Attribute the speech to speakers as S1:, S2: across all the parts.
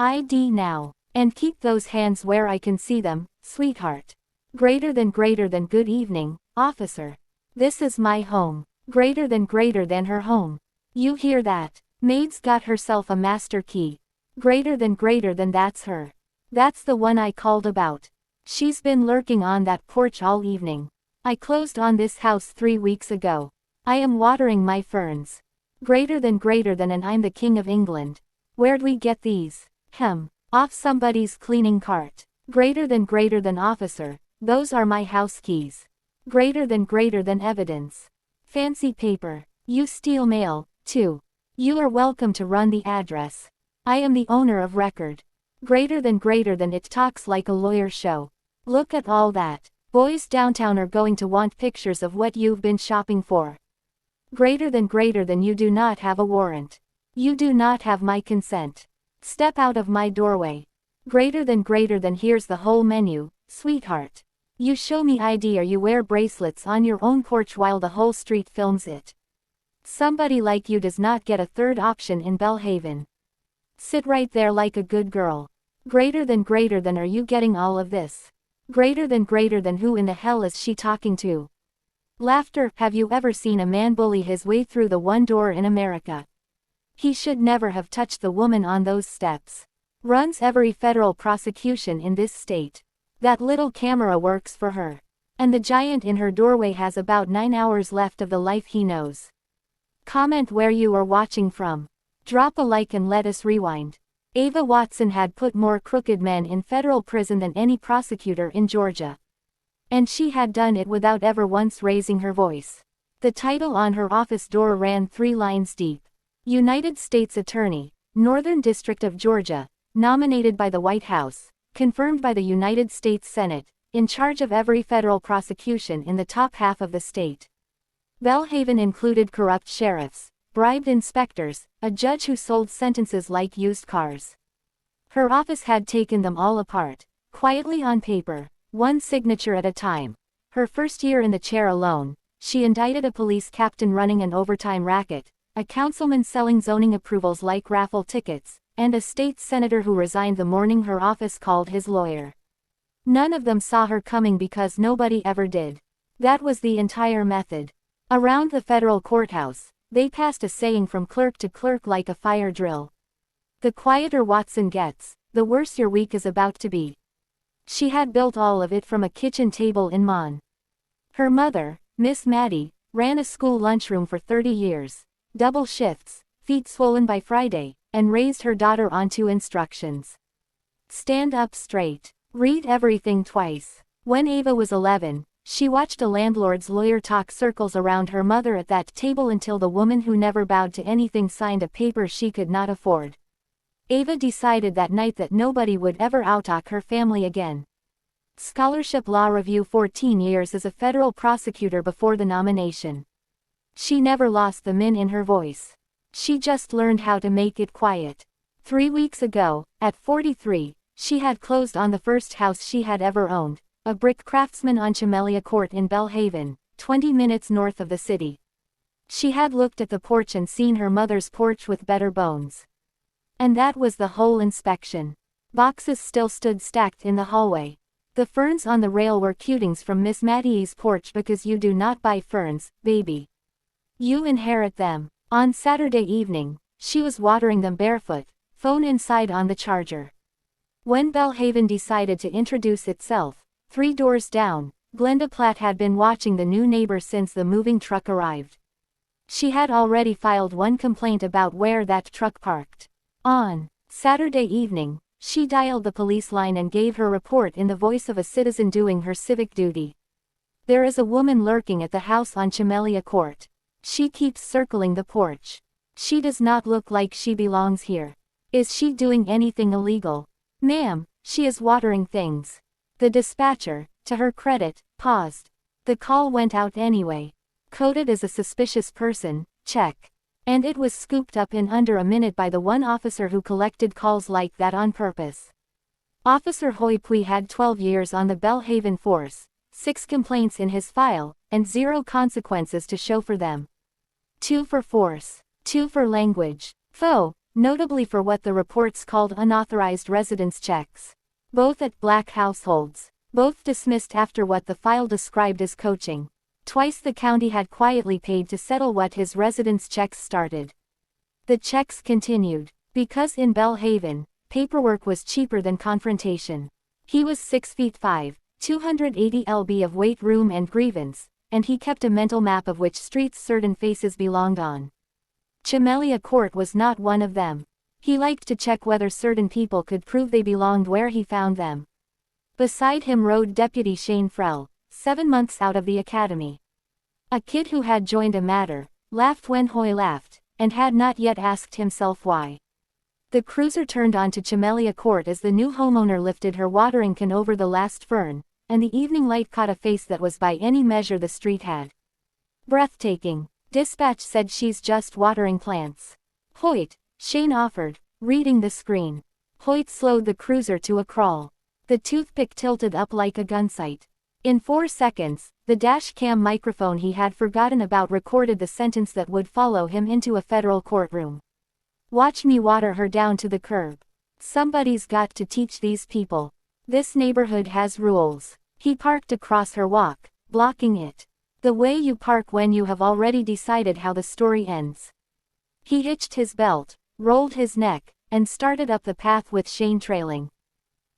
S1: ID now. And keep those hands where I can see them, sweetheart. Greater than good evening, officer. This is my home. Greater than her home. You hear that? Maid's got herself a master key. Greater than that's her. That's the one I called about. She's been lurking on that porch all evening. I closed on this house 3 weeks ago. I am watering my ferns. Greater than and I'm the King of England. Where'd we get these? Off somebody's cleaning cart. Greater than officer. Those are my house keys. Greater than evidence. Fancy paper. You steal mail, too. You are welcome to run the address. I am the owner of record. Greater than it talks like a lawyer show. Look at all that. Boys downtown are going to want pictures of what you've been shopping for. Greater than you do not have a warrant. You do not have my consent. Step out of my doorway. Greater than here's the whole menu, sweetheart. You show me ID or you wear bracelets on your own porch while the whole street films it. Somebody like you does not get a third option in Belhaven. Sit right there like a good girl. Greater than are you getting all of this? Greater than who in the hell is she talking to? Laughter. Have you ever seen a man bully his way through the one door in America? He should never have touched the woman on those steps. Runs every federal prosecution in this state. That little camera works for her. And the giant in her doorway has about 9 hours left of the life he knows. Comment where you are watching from. Drop a like and let us rewind. Ava Watson had put more crooked men in federal prison than any prosecutor in Georgia. And she had done it without ever once raising her voice. The title on her office door ran 3 lines deep. United States Attorney, Northern District of Georgia, nominated by the White House, confirmed by the United States Senate, in charge of every federal prosecution in the top half of the state. Belhaven included corrupt sheriffs, bribed inspectors, a judge who sold sentences like used cars. Her office had taken them all apart, quietly on paper, one signature at a time. Her first year in the chair alone, she indicted a police captain running an overtime racket, a councilman selling zoning approvals like raffle tickets, and a state senator who resigned the morning her office called his lawyer. None of them saw her coming because nobody ever did. That was the entire method. Around the federal courthouse, they passed a saying from clerk to clerk like a fire drill. The quieter Watson gets, the worse your week is about to be. She had built all of it from a kitchen table in Mon. Her mother, Miss Maddie, ran a school lunchroom for 30 years, double shifts, feet swollen by Friday, and raised her daughter on 2 instructions. Stand up straight. Read everything twice. When Ava was 11, she watched a landlord's lawyer talk circles around her mother at that table until the woman who never bowed to anything signed a paper she could not afford. Ava decided that night that nobody would ever outtalk her family again. Scholarship Law Review 14 years as a federal prosecutor before the nomination. She never lost the min in her voice. She just learned how to make it quiet. 3 weeks ago, at 43, she had closed on the first house she had ever owned, a brick craftsman on Chamelia Court in Belhaven, 20 minutes north of the city. She had looked at the porch and seen her mother's porch with better bones. And that was the whole inspection. Boxes still stood stacked in the hallway. The ferns on the rail were cutings from Miss Maddie's porch because you do not buy ferns, baby. You inherit them. On Saturday evening, she was watering them barefoot, phone inside on the charger. When Belhaven decided to introduce itself, 3 doors down, Glenda Platt had been watching the new neighbor since the moving truck arrived. She had already filed 1 complaint about where that truck parked. On Saturday evening, she dialed the police line and gave her report in the voice of a citizen doing her civic duty. There is a woman lurking at the house on Chamelia Court. She keeps circling the porch. She does not look like she belongs here. Is she doing anything illegal? Ma'am, she is watering things. The dispatcher, to her credit, paused. The call went out anyway. Coded as a suspicious person, check. And it was scooped up in under a minute by the one officer who collected calls like that on purpose. Officer Hoi Pui had 12 years on the Belhaven force, 6 complaints in his file, and 0 consequences to show for them. 2 for force, 2 for language. Foe, notably for what the reports called unauthorized residence checks. Both at black households. Both dismissed after what the file described as coaching. Twice the county had quietly paid to settle what his residence checks started. The checks continued. Because in Belhaven, paperwork was cheaper than confrontation. He was 6'5", 280 lb of weight, room and grievance, and he kept a mental map of which streets certain faces belonged on. Chimelia Court was not one of them. He liked to check whether certain people could prove they belonged where he found them. Beside him rode Deputy Shane Frell, 7 months out of the academy. A kid who had joined a matter, laughed when Hoy laughed, and had not yet asked himself why. The cruiser turned onto Chimelia Court as the new homeowner lifted her watering can over the last fern, and the evening light caught a face that was by any measure the street had. Breathtaking. Dispatch said she's just watering plants. Hoyt, Shane offered, reading the screen. Hoyt slowed the cruiser to a crawl. The toothpick tilted up like a gun sight. In 4 seconds, the dash cam microphone he had forgotten about recorded the sentence that would follow him into a federal courtroom. Watch me water her down to the curb. Somebody's got to teach these people. This neighborhood has rules. He parked across her walk, blocking it. The way you park when you have already decided how the story ends. He hitched his belt, rolled his neck, and started up the path with Shane trailing.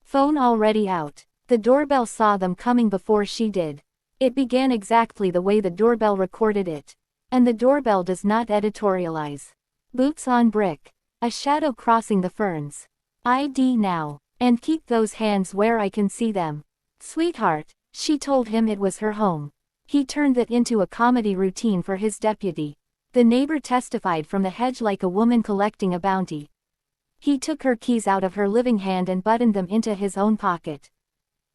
S1: Phone already out. The doorbell saw them coming before she did. It began exactly the way the doorbell recorded it. And the doorbell does not editorialize. Boots on brick. A shadow crossing the ferns. ID now. And keep those hands where I can see them. Sweetheart, she told him it was her home. He turned that into a comedy routine for his deputy. The neighbor testified from the hedge like a woman collecting a bounty. He took her keys out of her living hand and buttoned them into his own pocket.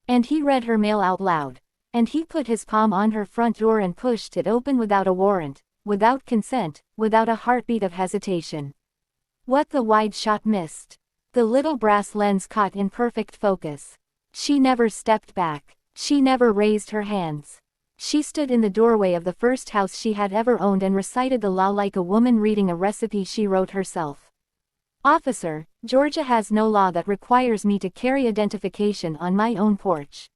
S1: And he read her mail out loud. And he put his palm on her front door and pushed it open without a warrant, without consent, without a heartbeat of hesitation. What the wide shot missed. The little brass lens caught in perfect focus. She never stepped back. She never raised her hands. She stood in the doorway of the first house she had ever owned and recited the law like a woman reading a recipe she wrote herself. Officer, Georgia has no law that requires me to carry identification on my own porch.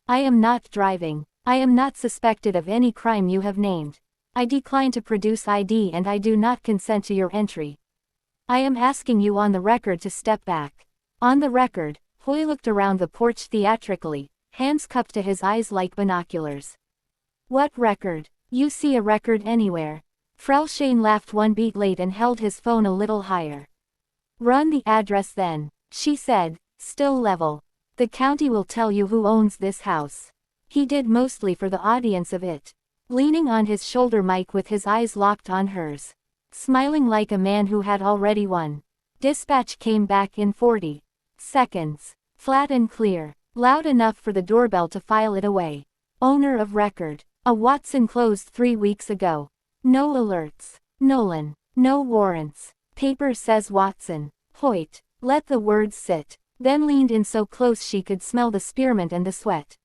S1: I am not driving. I am not suspected of any crime you have named. I decline to produce ID and I do not consent to your entry. I am asking you on the record to step back. On the record. Hoy looked around the porch theatrically, hands cupped to his eyes like binoculars. What record? You see a record anywhere? Frell Shane laughed one beat late and held his phone a little higher. Run the address then, she said, still level. The county will tell you who owns this house. He did mostly for the audience of it. Leaning on his shoulder mic with his eyes locked on hers. Smiling like a man who had already won. Dispatch came back in 40 seconds. Flat and clear. Loud enough for the doorbell to file it away. Owner of record. A Watson closed 3 weeks ago. No alerts. Nolan. No warrants. Paper says Watson. Hoyt. Let the words sit. Then leaned in so close she could smell the spearmint and the sweat.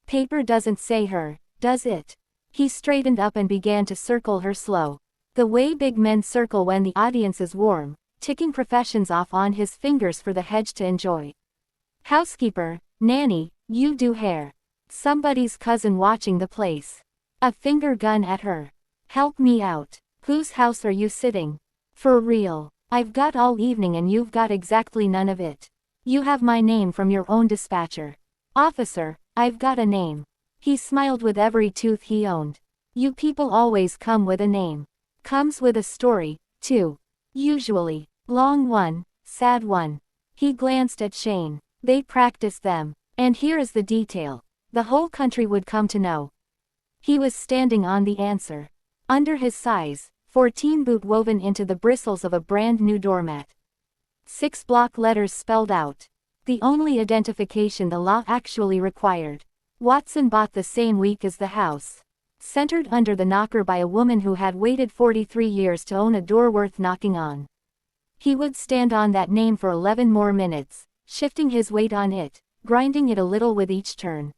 S1: Paper doesn't say her, does it? He straightened up and began to circle her slow. The way big men circle when the audience is warm, ticking professions off on his fingers for the hedge to enjoy. Housekeeper, nanny, you do hair. Somebody's cousin watching the place. A finger gun at her. Help me out. Whose house are you sitting? For real. I've got all evening and you've got exactly none of it. You have my name from your own dispatcher. Officer, I've got a name. He smiled with every tooth he owned. You people always come with a name. Comes with a story, too. Usually. Long one, sad one. He glanced at Shane. They practice them. And here is the detail. The whole country would come to know. He was standing on the answer. Under his size, 14 boot woven into the bristles of a brand new doormat. 6 block letters spelled out. The only identification the law actually required. Watson bought the same week as the house. Centered under the knocker by a woman who had waited 43 years to own a door worth knocking on. He would stand on that name for 11 more minutes, shifting his weight on it, grinding it a little with each turn.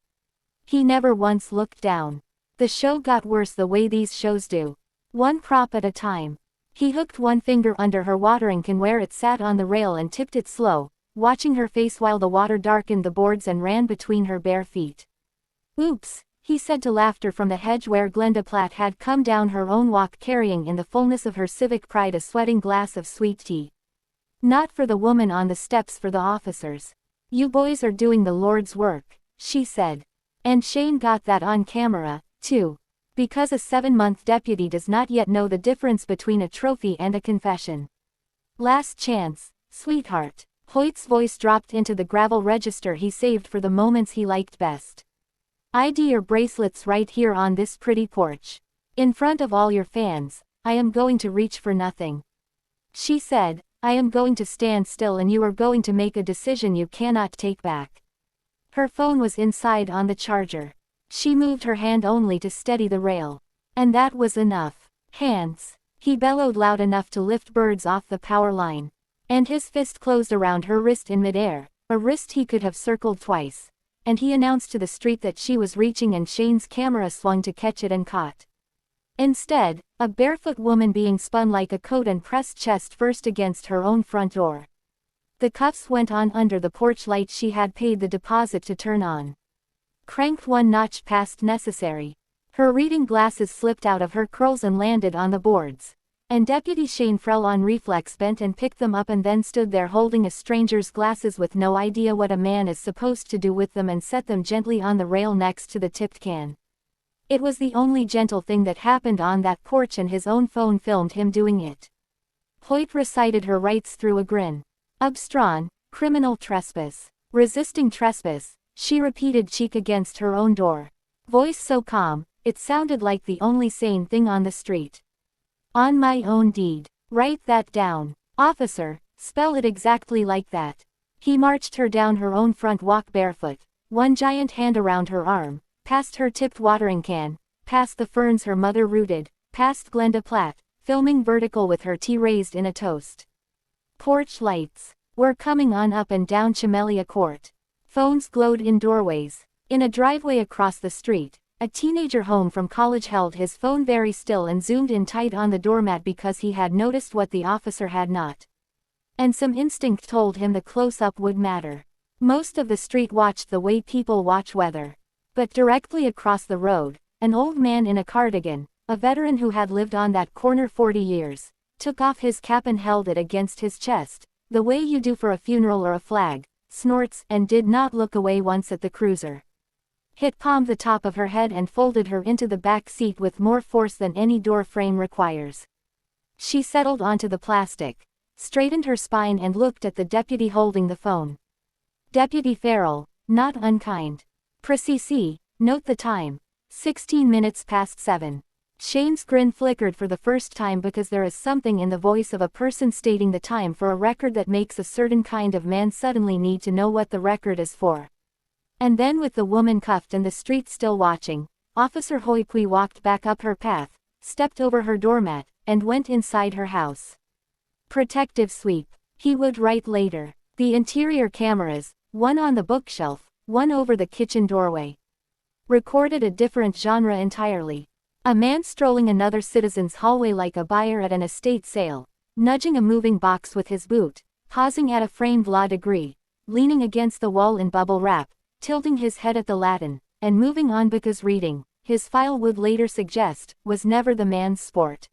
S1: He never once looked down. The show got worse the way these shows do. One prop at a time. He hooked one finger under her watering can where it sat on the rail and tipped it slow, watching her face while the water darkened the boards and ran between her bare feet. "Oops," he said to laughter from the hedge where Glenda Platt had come down her own walk carrying in the fullness of her civic pride a sweating glass of sweet tea. "Not for the woman on the steps, for the officers. You boys are doing the Lord's work," she said. And Shane got that on camera, too. Because a 7-month deputy does not yet know the difference between a trophy and a confession. "Last chance, sweetheart." Hoyt's voice dropped into the gravel register he saved for the moments he liked best. "ID your bracelets right here on this pretty porch. In front of all your fans. I am going to reach for nothing." She said, "I am going to stand still and you are going to make a decision you cannot take back." Her phone was inside on the charger. She moved her hand only to steady the rail. And that was enough. "Hands!" He bellowed loud enough to lift birds off the power line. And his fist closed around her wrist in midair, a wrist he could have circled twice. And he announced to the street that she was reaching and Shane's camera swung to catch it and caught. Instead, a barefoot woman being spun like a coat and pressed chest first against her own front door. The cuffs went on under the porch light she had paid the deposit to turn on. Cranked one notch past necessary. Her reading glasses slipped out of her curls and landed on the boards. And Deputy Shane fell on reflex bent and picked them up and then stood there holding a stranger's glasses with no idea what a man is supposed to do with them and set them gently on the rail next to the tipped can. It was the only gentle thing that happened on that porch and his own phone filmed him doing it. Hoyt recited her rights through a grin. "Obstruction, criminal trespass, resisting trespass," she repeated cheek against her own door. Voice so calm, it sounded like the only sane thing on the street. "On my own deed. Write that down. Officer, spell it exactly like that." He marched her down her own front walk barefoot, one giant hand around her arm, past her tipped watering can, past the ferns her mother rooted, past Glenda Platt, filming vertical with her tea raised in a toast. Porch lights were coming on up and down Chamelia Court. Phones glowed in doorways. In a driveway across the street, a teenager home from college held his phone very still and zoomed in tight on the doormat because he had noticed what the officer had not. And some instinct told him the close-up would matter. Most of the street watched the way people watch weather. But directly across the road, an old man in a cardigan, a veteran who had lived on that corner 40 years, took off his cap and held it against his chest, the way you do for a funeral or a flag, snorts, and did not look away once at the cruiser. Hit palmed the top of her head and folded her into the back seat with more force than any door frame requires. She settled onto the plastic, straightened her spine and looked at the deputy holding the phone. "Deputy Farrell, not unkind. Precise, note the time. 16 minutes past 7. Shane's grin flickered for the first time because there is something in the voice of a person stating the time for a record that makes a certain kind of man suddenly need to know what the record is for. And then with the woman cuffed and the street still watching, Officer Hoypui walked back up her path, stepped over her doormat, and went inside her house. Protective sweep. He would write later. The interior cameras, one on the bookshelf, one over the kitchen doorway, recorded a different genre entirely. A man strolling another citizen's hallway like a buyer at an estate sale, nudging a moving box with his boot, pausing at a framed law degree, leaning against the wall in bubble wrap, tilting his head at the Latin, and moving on because reading, his file would later suggest, was never the man's sport.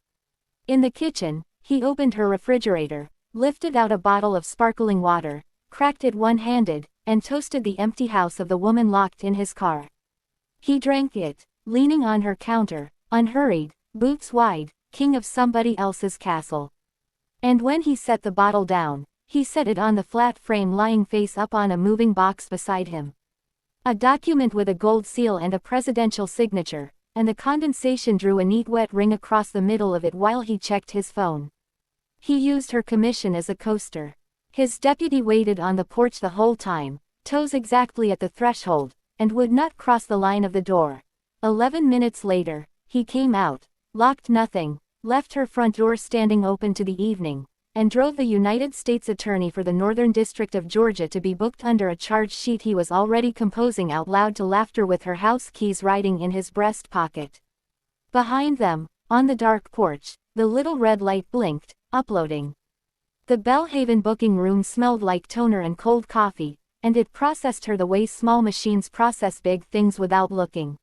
S1: In the kitchen, he opened her refrigerator, lifted out a bottle of sparkling water, cracked it one-handed, and toasted the empty house of the woman locked in his car. He drank it, leaning on her counter, unhurried, boots wide, king of somebody else's castle. And when he set the bottle down, he set it on the flat frame lying face up on a moving box beside him. A document with a gold seal and a presidential signature, and the condensation drew a neat wet ring across the middle of it while he checked his phone. He used her commission as a coaster. His deputy waited on the porch the whole time, toes exactly at the threshold, and would not cross the line of the door. 11 minutes later, he came out, locked nothing, left her front door standing open to the evening, and drove the United States Attorney for the Northern District of Georgia to be booked under a charge sheet he was already composing out loud to laughter with her house keys riding in his breast pocket. Behind them, On the dark porch, the little red light blinked, uploading. The Bellhaven booking room smelled like toner and cold coffee, and it processed her the way small machines process big things without looking.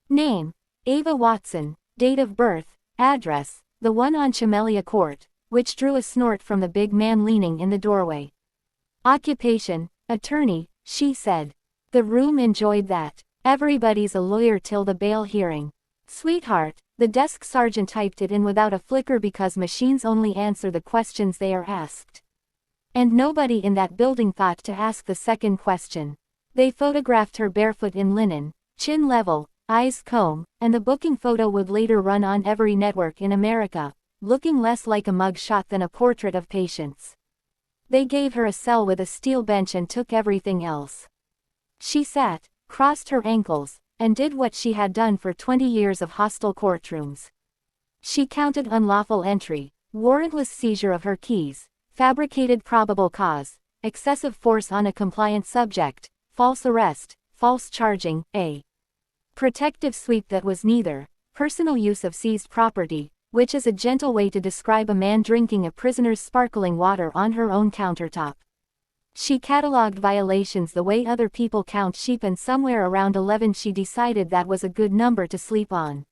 S1: Name: Ava Watson. Date of birth, address, the one on Chamelia Court, which drew a snort from the big man leaning in the doorway. Occupation: attorney, she said. The room enjoyed that. Everybody's a lawyer till the bail hearing. Sweetheart, the desk sergeant typed it in without a flicker because machines only answer the questions they are asked. And nobody in that building thought to ask the second question. They photographed her barefoot in linen, chin level, eyes comb, and the booking photo would later run on every network in America, looking less like a mug shot than a portrait of Patience. They gave her a cell with a steel bench and took everything else. She sat, crossed her ankles, and did what she had done for 20 years of hostile courtrooms. She counted unlawful entry, warrantless seizure of her keys, fabricated probable cause, excessive force on a compliant subject, false arrest, false charging, a protective sweep that was neither, personal use of seized property, which is a gentle way to describe a man drinking a prisoner's sparkling water on her own countertop. She catalogued violations the way other people count sheep, and somewhere around 11 she decided that was a good number to sleep on.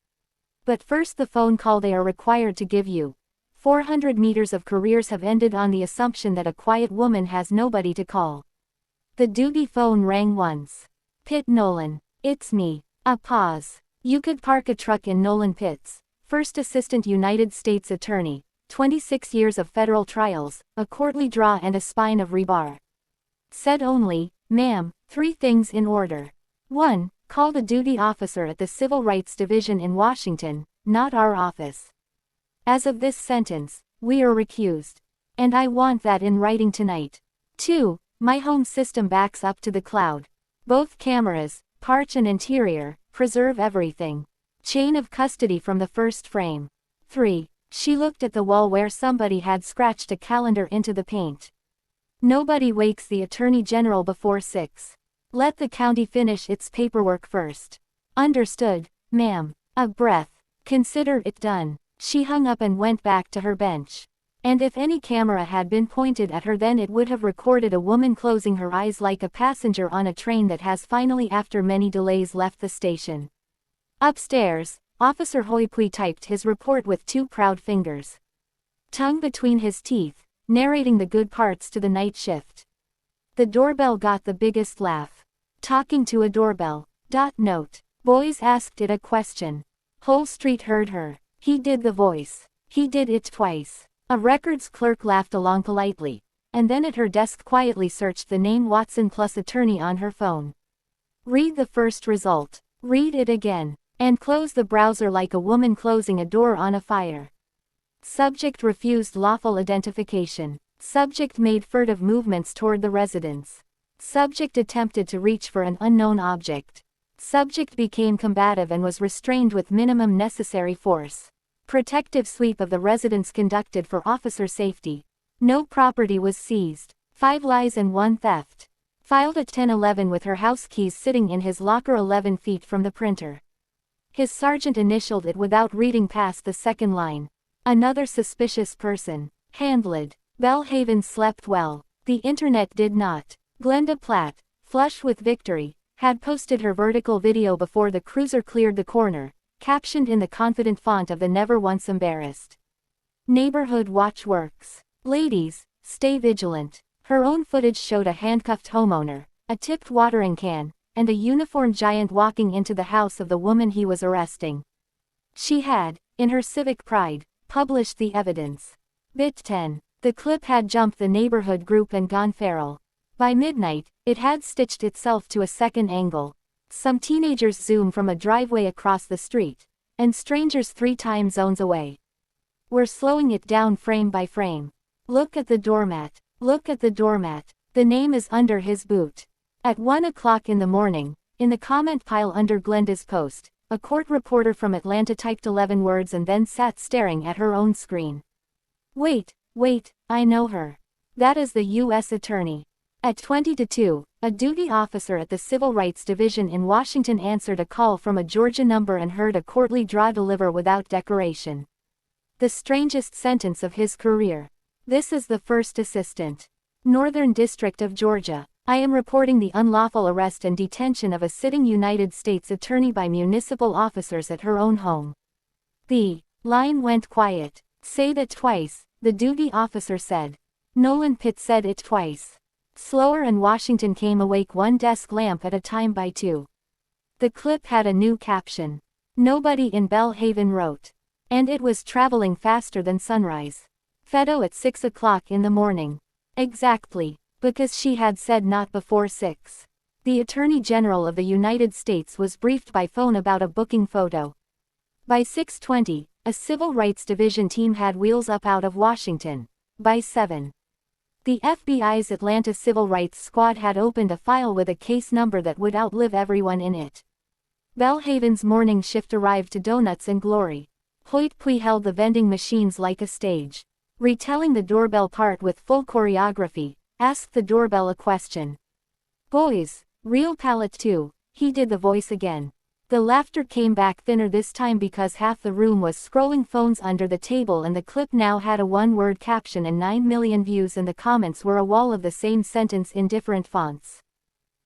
S1: But first, the phone call they are required to give you. 400 meters of careers have ended on the assumption that a quiet woman has nobody to call. The duty phone rang once. Pitt Nolan. It's me. A pause. You could park a truck in Nolan Pitts, First Assistant United States Attorney, 26 years of federal trials, a courtly draw and a spine of rebar. Said only, ma'am, 3 things in order. 1. Call the duty officer at the Civil Rights Division in Washington, not our office. As of this sentence, we are recused. And I want that in writing tonight. 2. My home system backs up to the cloud. Both cameras, porch and interior, preserve everything. Chain of custody from the first frame. 3. She looked at the wall where somebody had scratched a calendar into the paint. Nobody wakes the Attorney General before 6. Let the county finish its paperwork first. Understood, ma'am. A breath. Consider it done. She hung up and went back to her bench. And if any camera had been pointed at her, then it would have recorded a woman closing her eyes like a passenger on a train that has finally, after many delays, left the station. Upstairs, Officer Hoypui typed his report with 2 proud fingers. Tongue between his teeth, narrating the good parts to the night shift. The doorbell got the biggest laugh. Talking to a doorbell. Note. Boys asked it a question. Whole street heard her. He did the voice. He did it twice. A records clerk laughed along politely, and then at her desk quietly searched the name Watson plus attorney on her phone. Read the first result. Read it again. And close the browser like a woman closing a door on a fire. Subject refused lawful identification. Subject made furtive movements toward the residence. Subject attempted to reach for an unknown object. Subject became combative and was restrained with minimum necessary force. Protective sweep of the residence conducted for officer safety. No property was seized. 5 lies and 1 theft. Filed at 10:11 with her house keys sitting in his locker 11 feet from the printer. His sergeant initialed it without reading past the second line. Another suspicious person. Handled. Bellhaven slept well. The internet did not. Glenda Platt, flush with victory, had posted her vertical video before the cruiser cleared the corner, captioned in the confident font of the Never Once Embarrassed. Neighborhood watch works. Ladies, stay vigilant. Her own footage showed a handcuffed homeowner, a tipped watering can, and a uniformed giant walking into the house of the woman he was arresting. She had, in her civic pride, published the evidence. Bit 10. The clip had jumped the neighborhood group and gone feral. By midnight, it had stitched itself to a second angle. Some teenagers zoom from a driveway across the street, and strangers 3 time zones away. We're slowing it down frame by frame. Look at the doormat. Look at the doormat. The name is under his boot. At 1 o'clock in the morning, in the comment pile under Glenda's post, a court reporter from Atlanta typed 11 words and then sat staring at her own screen. Wait, I know her. That is the U.S. attorney. At 20 to 2, a duty officer at the Civil Rights Division in Washington answered a call from a Georgia number and heard a courtly draw deliver without decoration. The strangest sentence of his career. This is the first assistant. Northern District of Georgia. I am reporting the unlawful arrest and detention of a sitting United States attorney by municipal officers at her own home. The line went quiet. Say that twice, the duty officer said. Nolan Pitts said it twice. Slower, and Washington came awake one desk lamp at a time by 2. The clip had a new caption. Nobody in Belhaven wrote. And it was traveling faster than sunrise. Fedo at 6 o'clock in the morning. Exactly. Because she had said not before 6. The Attorney General of the United States was briefed by phone about a booking photo. By 6:20, a Civil Rights Division team had wheels up out of Washington. By 7. The FBI's Atlanta Civil Rights Squad had opened a file with a case number that would outlive everyone in it. Belhaven's morning shift arrived to donuts and glory. Hoyt Pui held the vending machines like a stage. Retelling the doorbell part with full choreography, asked the doorbell a question. Boys, real palette too, he did the voice again. The laughter came back thinner this time because half the room was scrolling phones under the table, and the clip now had a one-word caption and 9 million views, and the comments were a wall of the same sentence in different fonts.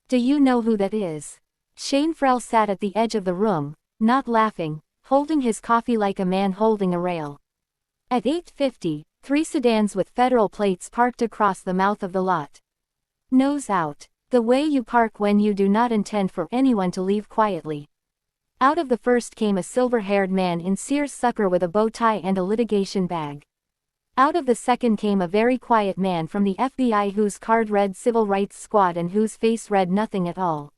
S1: Do you know who that is? Shane Frell sat at the edge of the room, not laughing, holding his coffee like a man holding a rail. At 8:50, 3 sedans with federal plates parked across the mouth of the lot. Nose out. The way you park when you do not intend for anyone to leave quietly. Out of the first came a silver-haired man in seersucker with a bow tie and a litigation bag. Out of the second came a very quiet man from the FBI whose card read Civil Rights Squad and whose face read nothing at all.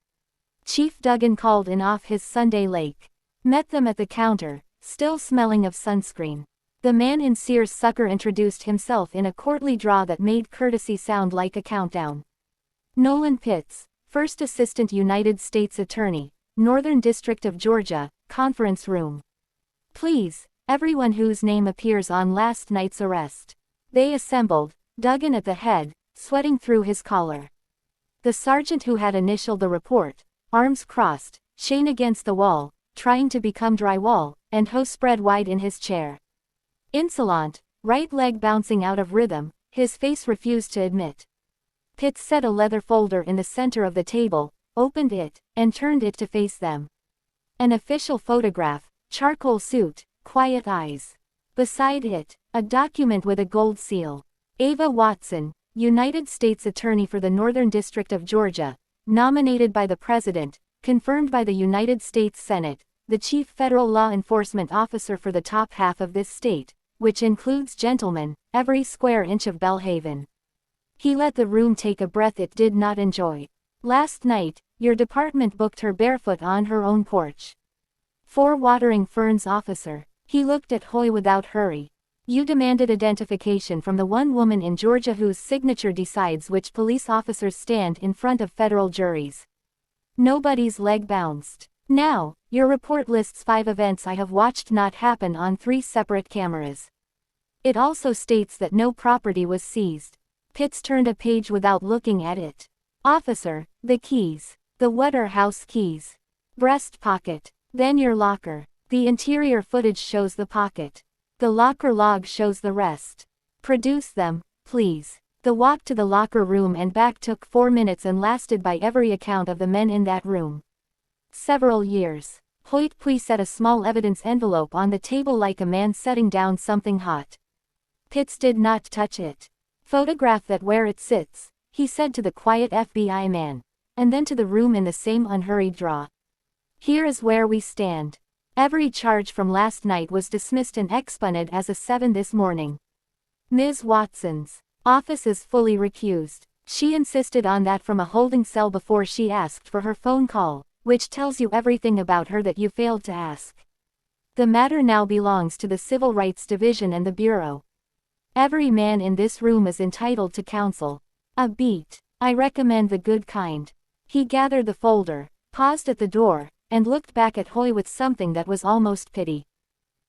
S1: Chief Duggan called in off his Sunday lake. Met them at the counter, still smelling of sunscreen. The man in seersucker introduced himself in a courtly draw that made courtesy sound like a countdown. Nolan Pitts, First Assistant United States Attorney, Northern District of Georgia, conference room. Please, everyone whose name appears on last night's arrest. They assembled, Duggan at the head, sweating through his collar. The sergeant who had initialed the report, arms crossed, Shane against the wall, trying to become drywall, and Ho spread wide in his chair. Insolent, right leg bouncing out of rhythm, his face refused to admit. Pitts set a leather folder in the center of the table, opened it, and turned it to face them. An official photograph, charcoal suit, quiet eyes. Beside it, a document with a gold seal. Ava Watson, United States Attorney for the Northern District of Georgia, nominated by the President, confirmed by the United States Senate, the Chief Federal Law Enforcement Officer for the top half of this state, which includes gentlemen, every square inch of Belhaven. He let the room take a breath it did not enjoy. Last night, your department booked her barefoot on her own porch. For Watering Ferns officer, he looked at Hoy without hurry. You demanded identification from the one woman in Georgia whose signature decides which police officers stand in front of federal juries. Nobody's leg bounced. Now, your report lists 5 events I have watched not happen on 3 separate cameras. It also states that no property was seized. Pitts turned a page without looking at it. Officer, the keys. The Waterhouse keys. Breast pocket. Then your locker. The interior footage shows the pocket. The locker log shows the rest. Produce them, please. The walk to the locker room and back took 4 minutes and lasted by every account of the men in that room. Several years. Hoyt Pui set a small evidence envelope on the table like a man setting down something hot. Pitts did not touch it. Photograph that where it sits, he said to the quiet FBI man, and then to the room in the same unhurried draw. Here is where we stand. Every charge from last night was dismissed and expunted as a 7 this morning. Ms. Watson's office is fully recused. She insisted on that from a holding cell before she asked for her phone call, which tells you everything about her that you failed to ask. The matter now belongs to the Civil Rights Division and the Bureau. Every man in this room is entitled to counsel. A beat. I recommend the good kind. He gathered the folder, paused at the door, and looked back at Hoy with something that was almost pity.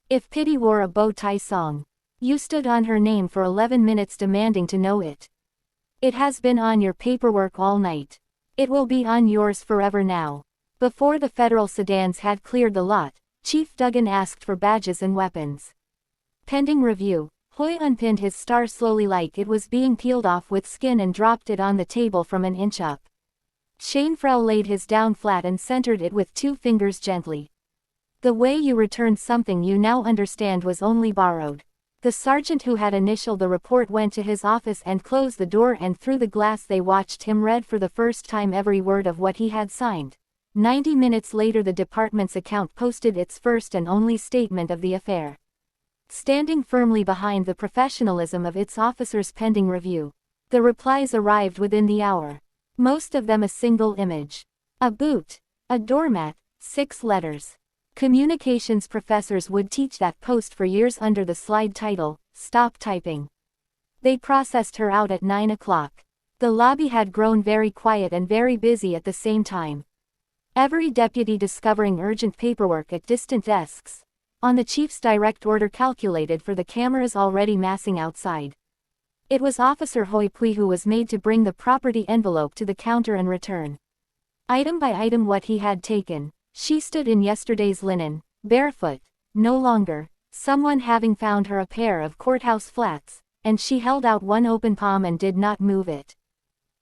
S1: If pity were a bow tie song. You stood on her name for 11 minutes demanding to know it. It has been on your paperwork all night. It will be on yours forever now. Before the federal sedans had cleared the lot, Chief Duggan asked for badges and weapons. Pending review, Hoy unpinned his star slowly like it was being peeled off with skin and dropped it on the table from an inch up. Shane Frell laid his down flat and centered it with 2 fingers gently. The way you returned something you now understand was only borrowed. The sergeant who had initialed the report went to his office and closed the door, and through the glass they watched him read for the first time every word of what he had signed. 90 minutes later the department's account posted its first and only statement of the affair. Standing firmly behind the professionalism of its officers pending review. The replies arrived within the hour. Most of them a single image. A boot. A doormat. 6 letters. Communications professors would teach that post for years under the slide title, "Stop Typing." They processed her out at 9 o'clock. The lobby had grown very quiet and very busy at the same time. Every deputy discovering urgent paperwork at distant desks. On the chief's direct order calculated for the cameras already massing outside. It was Officer Hoi Pui who was made to bring the property envelope to the counter and return, item by item, what he had taken. She stood in yesterday's linen, barefoot, no longer, someone having found her a pair of courthouse flats, and she held out one open palm and did not move it.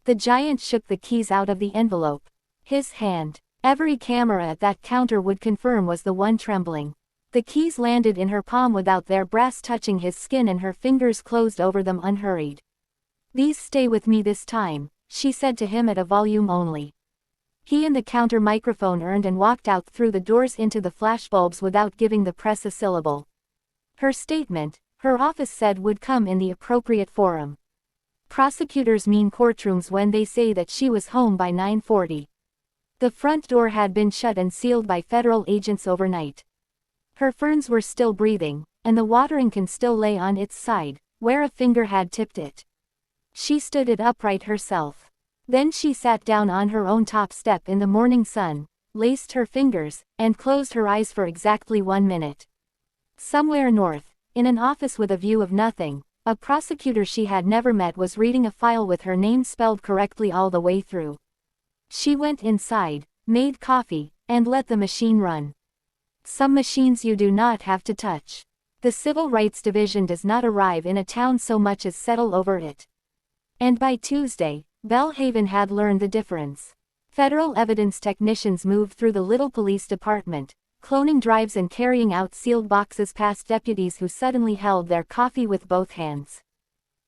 S1: The giant shook the keys out of the envelope. His hand, every camera at that counter would confirm, was the one trembling. The keys landed in her palm without their brass touching his skin, and her fingers closed over them unhurried. "These stay with me this time," she said to him at a volume only. He and the counter microphone earned and walked out through the doors into the flashbulbs without giving the press a syllable. Her statement, her office said, would come in the appropriate forum. Prosecutors mean courtrooms when they say that she was home by 9:40. The front door had been shut and sealed by federal agents overnight. Her ferns were still breathing, and the watering can still lay on its side, where a finger had tipped it. She stood it upright herself. Then she sat down on her own top step in the morning sun, laced her fingers, and closed her eyes for exactly 1 minute. Somewhere north, in an office with a view of nothing, a prosecutor she had never met was reading a file with her name spelled correctly all the way through. She went inside, made coffee, and let the machine run. Some machines you do not have to touch. The Civil Rights Division does not arrive in a town so much as settle over it. And by Tuesday, Bellhaven had learned the difference. Federal evidence technicians moved through the little police department, cloning drives and carrying out sealed boxes past deputies who suddenly held their coffee with both hands.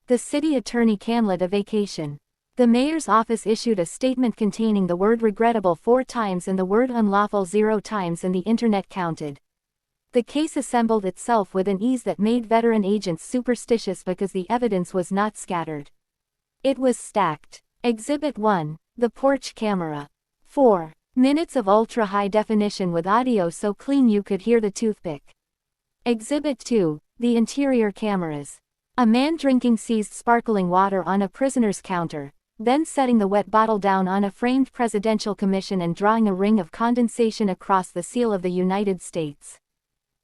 S1: The city attorney canceled a vacation. The mayor's office issued a statement containing the word regrettable 4 times and the word unlawful 0 times, and the internet counted. The case assembled itself with an ease that made veteran agents superstitious because the evidence was not scattered. It was stacked. Exhibit 1, the porch camera. 4 minutes of ultra-high definition with audio so clean you could hear the toothpick. Exhibit 2, the interior cameras. A man drinking seized sparkling water on a prisoner's counter, then setting the wet bottle down on a framed presidential commission and drawing a ring of condensation across the seal of the United States.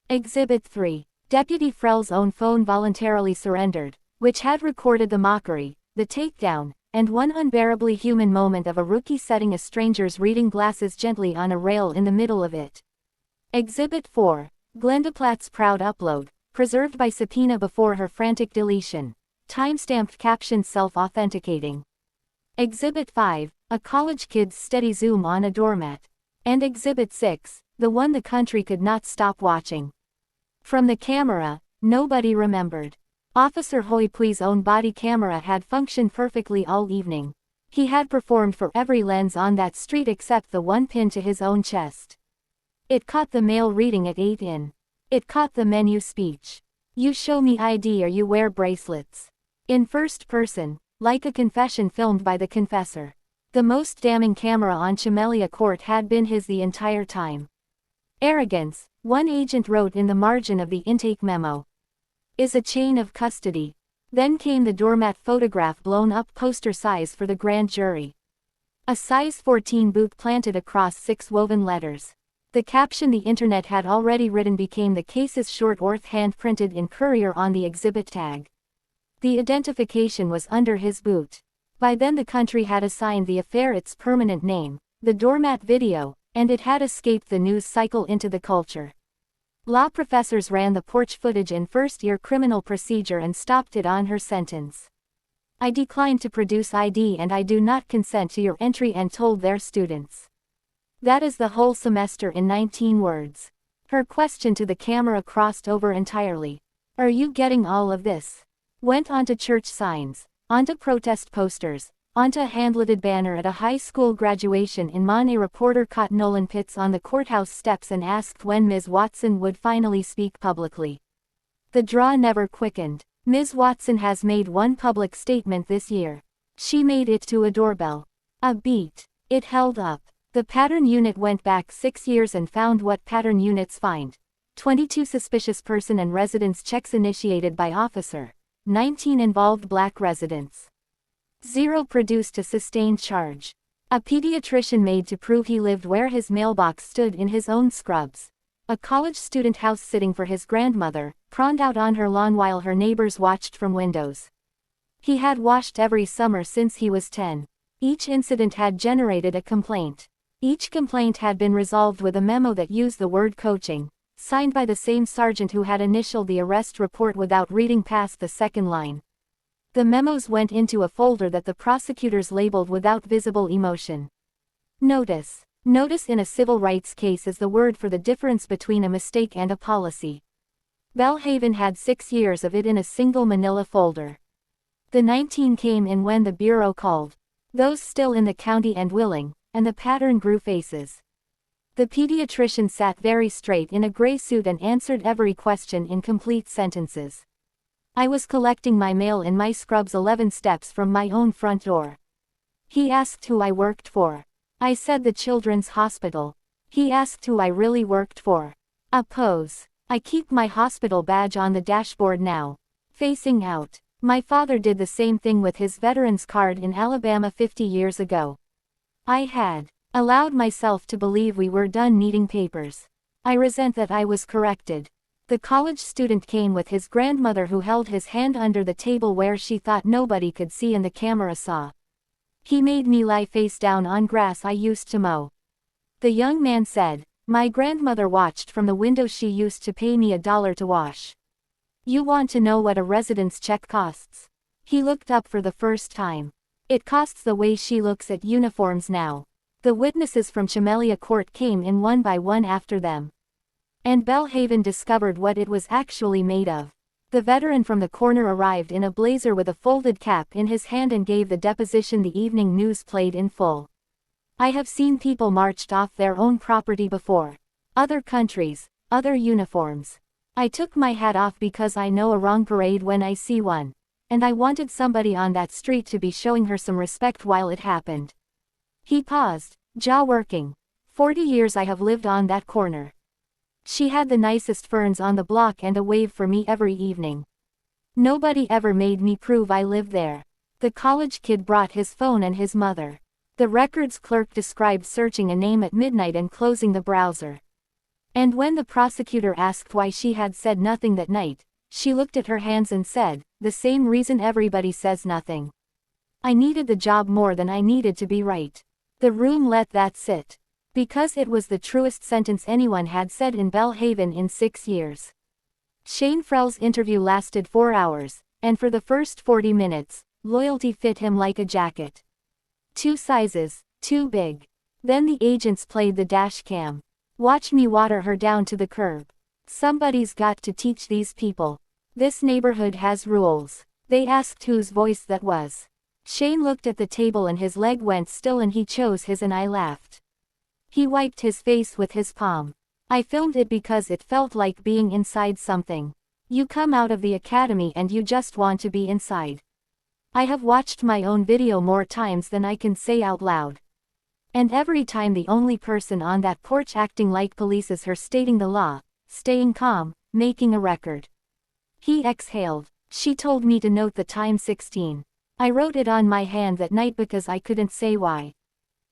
S1: Exhibit 3, Deputy Frell's own phone voluntarily surrendered, which had recorded the mockery, the takedown, and one unbearably human moment of a rookie setting a stranger's reading glasses gently on a rail in the middle of it. Exhibit 4, Glenda Platt's proud upload, preserved by subpoena before her frantic deletion. Timestamped caption self-authenticating. Exhibit 5, a college kid's steady zoom on a doormat. And Exhibit 6, the one the country could not stop watching. From the camera, nobody remembered. Officer Hoi Pui's own body camera had functioned perfectly all evening. He had performed for every lens on that street except the one pinned to his own chest. It caught the male reading at 8 in. It caught the menu speech. "You show me ID or you wear bracelets." In first person, like a confession filmed by the confessor. The most damning camera on Chamelia Court had been his the entire time. "Arrogance," one agent wrote in the margin of the intake memo, "is a chain of custody." Then came the doormat photograph blown up poster size for the grand jury. A size 14 boot planted across 6 woven letters. The caption the internet had already written became the case's short orth hand printed in Courier on the exhibit tag. The identification was under his boot. By then the country had assigned the affair its permanent name, the doormat video, and it had escaped the news cycle into the culture. Law professors ran the porch footage in first-year criminal procedure and stopped it on her sentence. I declined to produce ID and I do not consent to your entry, and told their students. That is the whole semester in 19 words. Her question to the camera crossed over entirely. Are you getting all of this? Went onto church signs, onto protest posters, onto a hand-lettered banner at a high school graduation in Mon. A reporter caught Nolan Pitts on the courthouse steps and asked when Ms. Watson would finally speak publicly. The draw never quickened. Ms. Watson has made one public statement this year. She made it to a doorbell. A beat. It held up. The pattern unit went back 6 years and found what pattern units find. 22 suspicious person and residence checks initiated by officer. 19 involved black residents. 0 produced a sustained charge. A pediatrician made to prove he lived where his mailbox stood in his own scrubs. A college student house sitting for his grandmother, prawned out on her lawn while her neighbors watched from windows. He had washed every summer since he was 10. Each incident had generated a complaint. Each complaint had been resolved with a memo that used the word coaching, signed by the same sergeant who had initialed the arrest report without reading past the second line. The memos went into a folder that the prosecutors labeled without visible emotion. Notice. Notice in a civil rights case is the word for the difference between a mistake and a policy. Belhaven had 6 years of it in a single manila folder. The 19 came in when the bureau called. Those still in the county and willing, and the pattern grew faces. The pediatrician sat very straight in a gray suit and answered every question in complete sentences. I was collecting my mail in my scrubs 11 steps from my own front door. He asked who I worked for. I said the Children's Hospital. He asked who I really worked for. A pose. I keep my hospital badge on the dashboard now. Facing out. My father did the same thing with his veterans card in Alabama 50 years ago. I had allowed myself to believe we were done needing papers. I resent that I was corrected. The college student came with his grandmother who held his hand under the table where she thought nobody could see and the camera saw. He made me lie face down on grass I used to mow. The young man said, my grandmother watched from the window. She used to pay me $1 to wash. You want to know what a residence check costs? He looked up for the first time. It costs the way she looks at uniforms now. The witnesses from Shamelia Court came in one by one after them. And Belhaven discovered what it was actually made of. The veteran from the corner arrived in a blazer with a folded cap in his hand and gave the deposition the evening news played in full. I have seen people marched off their own property before. Other countries, other uniforms. I took my hat off because I know a wrong parade when I see one. And I wanted somebody on that street to be showing her some respect while it happened. He paused, jaw working. 40 years I have lived on that corner. She had the nicest ferns on the block and a wave for me every evening. Nobody ever made me prove I lived there. The college kid brought his phone and his mother. The records clerk described searching a name at midnight and closing the browser. And when the prosecutor asked why she had said nothing that night, she looked at her hands and said, the same reason everybody says nothing. I needed the job more than I needed to be right. The room let that sit. Because it was the truest sentence anyone had said in Belhaven in 6 years. Shane Frell's interview lasted 4 hours, and for the first 40 minutes, loyalty fit him like a jacket. 2 sizes, too big. Then the agents played the dash cam. Watch me water her down to the curb. Somebody's got to teach these people. This neighborhood has rules. They asked whose voice that was. Shane looked at the table and his leg went still and he chose his and I laughed. He wiped his face with his palm. I filmed it because it felt like being inside something. You come out of the academy and you just want to be inside. I have watched my own video more times than I can say out loud. And every time the only person on that porch acting like police is her stating the law, staying calm, making a record. He exhaled. She told me to note the time 16. I wrote it on my hand that night because I couldn't say why.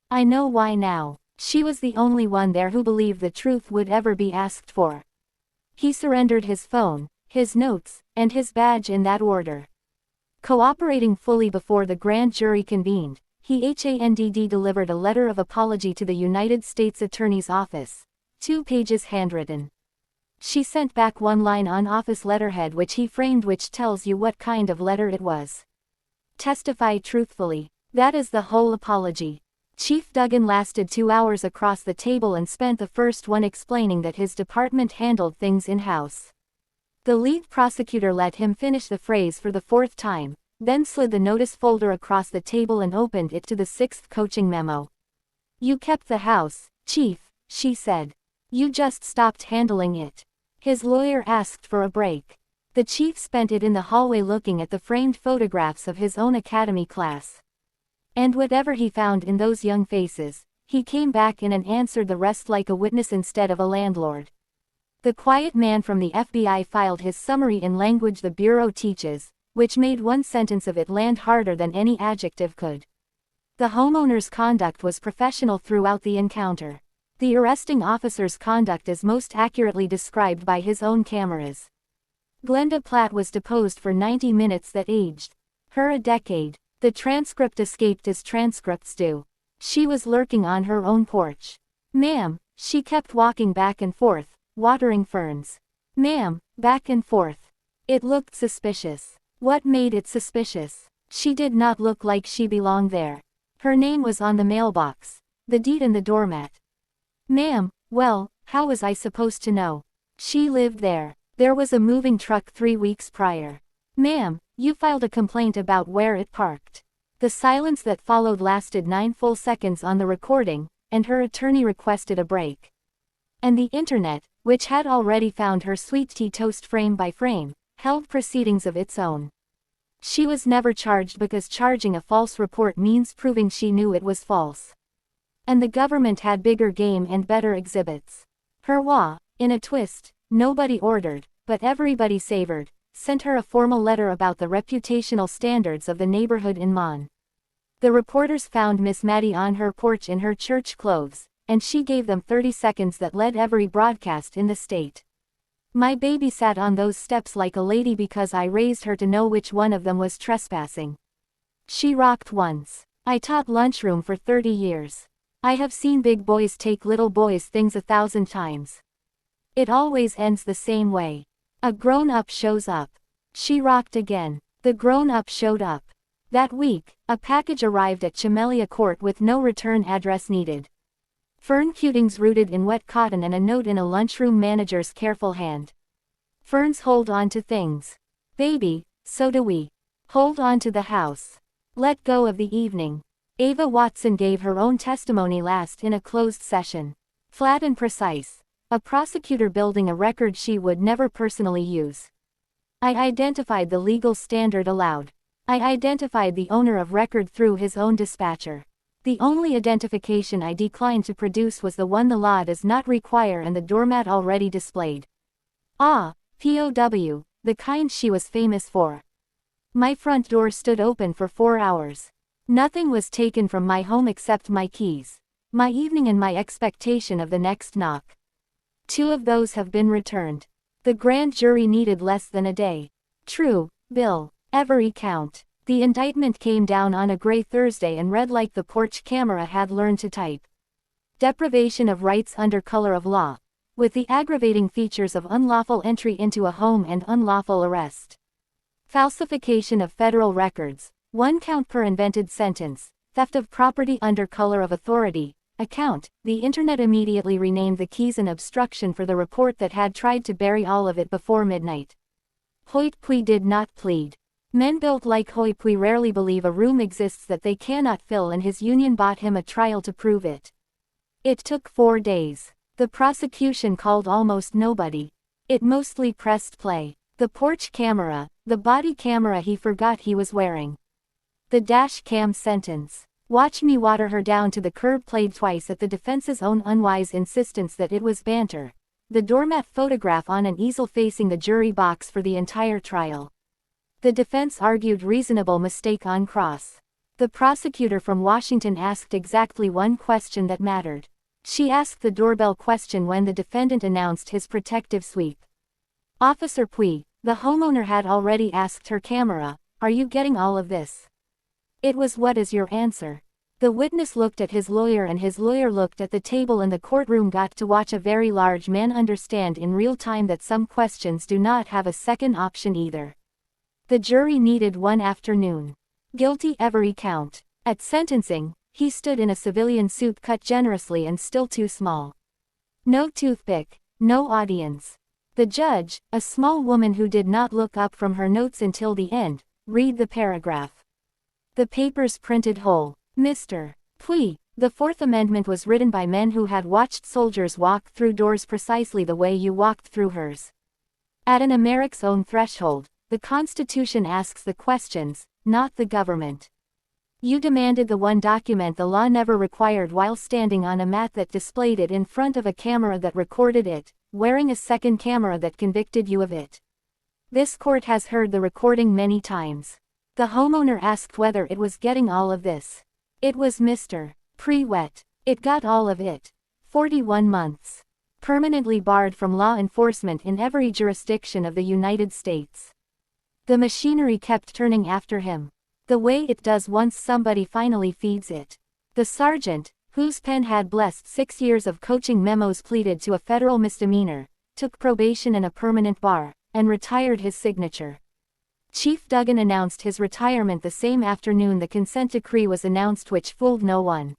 S1: I know why now. She was the only one there who believed the truth would ever be asked for. He surrendered his phone, his notes, and his badge in that order. Cooperating fully before the grand jury convened, he HANDD delivered a letter of apology to the United States Attorney's Office, 2 pages handwritten. She sent back one line on office letterhead which he framed, which tells you what kind of letter it was. Testify truthfully. That is the whole apology. Chief Duggan lasted 2 hours across the table and spent the first one explaining that his department handled things in-house. The lead prosecutor let him finish the phrase for the 4th time, then slid the notice folder across the table and opened it to the 6th coaching memo. You kept the house, Chief, she said. You just stopped handling it. His lawyer asked for a break. The chief spent it in the hallway looking at the framed photographs of his own academy class. And whatever he found in those young faces, he came back in and answered the rest like a witness instead of a landlord. The quiet man from the FBI filed his summary in language the Bureau teaches, which made one sentence of it land harder than any adjective could. The homeowner's conduct was professional throughout the encounter. The arresting officer's conduct is most accurately described by his own cameras. Glenda Platt was deposed for 90 minutes that aged her a decade. The transcript escaped as transcripts do. She was lurking on her own porch. Ma'am, she kept walking back and forth, watering ferns. Ma'am, back and forth. It looked suspicious. What made it suspicious? She did not look like she belonged there. Her name was on the mailbox, the deed and the doormat. Ma'am, well, how was I supposed to know? She lived there. There was a moving truck 3 weeks prior. Ma'am, you filed a complaint about where it parked. The silence that followed lasted 9 full seconds on the recording, and her attorney requested a break. And the internet, which had already found her sweet tea toast frame by frame, held proceedings of its own. She was never charged because charging a false report means proving she knew it was false. And the government had bigger game and better exhibits. Her WA, in a twist, nobody ordered, but everybody savored, sent her a formal letter about the reputational standards of the neighborhood in Mon. The reporters found Miss Maddie on her porch in her church clothes, and she gave them 30 seconds that led every broadcast in the state. My baby sat on those steps like a lady because I raised her to know which one of them was trespassing. She rocked once. I taught lunchroom for 30 years. I have seen big boys take little boys' things 1,000 times. It always ends the same way. A grown-up shows up. She rocked again. The grown-up showed up. That week, a package arrived at Chamelia Court with no return address needed. Fern cutings rooted in wet cotton and a note in a lunchroom manager's careful hand. Ferns hold on to things. Baby, so do we. Hold on to the house. Let go of the evening. Ava Watson gave her own testimony last in a closed session. Flat and precise. A prosecutor building a record she would never personally use. I identified the legal standard allowed. I identified the owner of record through his own dispatcher. The only identification I declined to produce was the one the law does not require and the doormat already displayed. Ah, POW, the kind she was famous for. My front door stood open for 4 hours. Nothing was taken from my home except my keys, my evening and my expectation of the next knock. 2 of those have been returned. The grand jury needed less than a day. True, Bill, every count. The indictment came down on a gray Thursday and read like the porch camera had learned to type. Deprivation of rights under color of law, with the aggravating features of unlawful entry into a home and unlawful arrest. Falsification of federal records, 1 count per invented sentence, theft of property under color of authority, a count. The internet immediately renamed the keys an obstruction for the report that had tried to bury all of it before midnight. Hoyt Pui did not plead. Men built like Hoyt Pui rarely believe a room exists that they cannot fill, and his union bought him a trial to prove it. It took 4 days. The prosecution called almost nobody. It mostly pressed play. The porch camera, the body camera he forgot he was wearing. The dash cam sentence. Watch me water her down to the curb played twice at the defense's own unwise insistence that it was banter. The doormat photograph on an easel facing the jury box for the entire trial. The defense argued reasonable mistake on cross. The prosecutor from Washington asked exactly one question that mattered. She asked the doorbell question when the defendant announced his protective sweep. Officer Pui, the homeowner had already asked her camera, Are you getting all of this? It was, what is your answer? The witness looked at his lawyer and his lawyer looked at the table, and the courtroom got to watch a very large man understand in real time that some questions do not have a second option either. The jury needed one afternoon. Guilty every count. At sentencing, he stood in a civilian suit cut generously and still too small. No toothpick, no audience. The judge, a small woman who did not look up from her notes until the end, read the paragraph. The papers printed whole. Mr. Plea. The Fourth Amendment was written by men who had watched soldiers walk through doors precisely the way you walked through hers. At an America's own threshold, the Constitution asks the questions, not the government. You demanded the one document the law never required while standing on a mat that displayed it in front of a camera that recorded it, wearing a second camera that convicted you of it. This court has heard the recording many times. The homeowner asked whether it was getting all of this. It was Mr. Pre-wet. It got all of it. 41 months. Permanently barred from law enforcement in every jurisdiction of the United States. The machinery kept turning after him. The way it does once somebody finally feeds it. The sergeant, whose pen had blessed 6 years of coaching memos, pleaded to a federal misdemeanor, took probation and a permanent bar, and retired his signature. Chief Duggan announced his retirement the same afternoon the consent decree was announced, which fooled no one.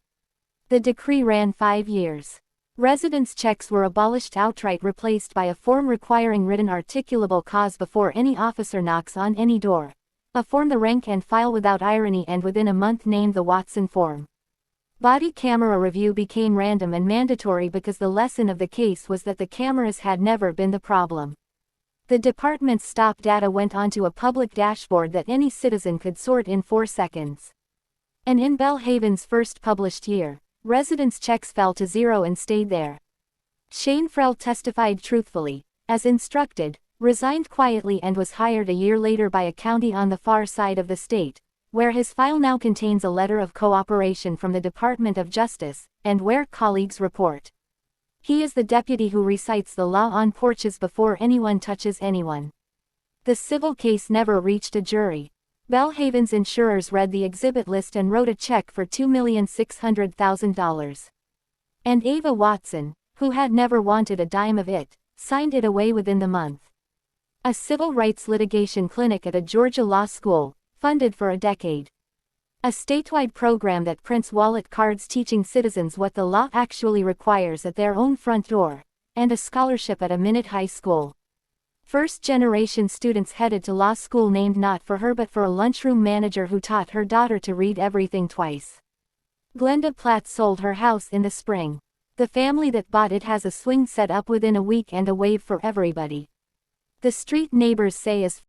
S1: The decree ran 5 years. Residence checks were abolished outright, replaced by a form requiring written articulable cause before any officer knocks on any door. A form the rank and file without irony, and within a month named the Watson form. Body camera review became random and mandatory because the lesson of the case was that the cameras had never been the problem. The department's stop data went onto a public dashboard that any citizen could sort in 4 seconds. And in Belhaven's first published year, residence checks fell to 0 and stayed there. Shane Frell testified truthfully, as instructed, resigned quietly, and was hired a year later by a county on the far side of the state, where his file now contains a letter of cooperation from the Department of Justice, and where colleagues report. He is the deputy who recites the law on porches before anyone touches anyone. The civil case never reached a jury. Belhaven's insurers read the exhibit list and wrote a check for $2,600,000. And Ava Watson, who had never wanted a dime of it, signed it away within the month. A civil rights litigation clinic at a Georgia law school, funded for a decade. A statewide program that prints wallet cards teaching citizens what the law actually requires at their own front door, and a scholarship at a Minute High School. First-generation students headed to law school named not for her but for a lunchroom manager who taught her daughter to read everything twice. Glenda Platt sold her house in the spring. The family that bought it has a swing set up within a week and a wave for everybody. The street neighbors say is